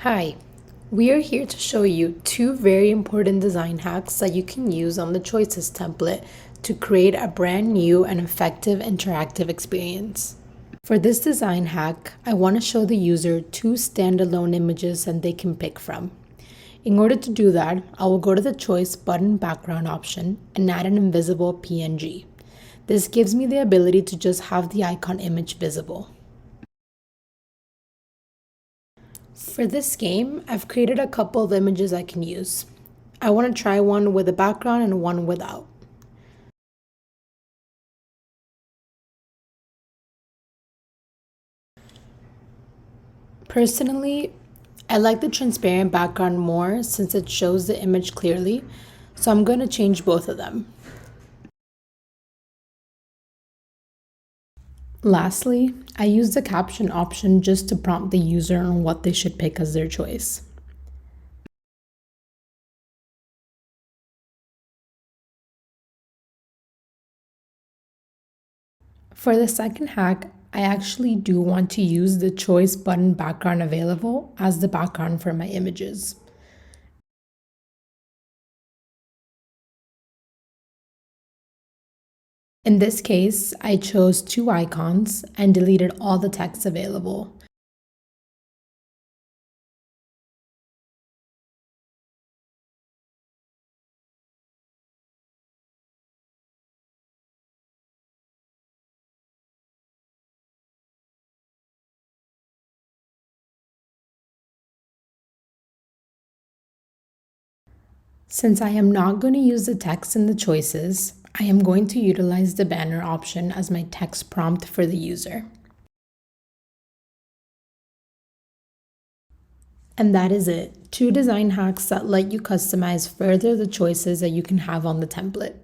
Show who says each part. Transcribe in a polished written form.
Speaker 1: Hi, we are here to show you two very important design hacks that you can use on the Choices template to create a brand new and effective interactive experience. For this design hack, I want to show the user two standalone images that they can pick from. In order to do that, I will go to the Choice button background option and add an invisible PNG. This gives me the ability to just have the icon image visible. For this game, I've created a couple of images I can use. I want to try one with a background and one without. Personally, I like the transparent background more since it shows the image clearly, so I'm going to change both of them. Lastly, I use the caption option just to prompt the user on what they should pick as their choice. For the second hack, I actually do want to use the choice button background available as the background for my images. In this case, I chose two icons and deleted all the text available. Since I am not going to use the text in the choices, I am going to utilize the banner option as my text prompt for the user. And that is it. Two design hacks that let you customize further the choices that you can have on the template.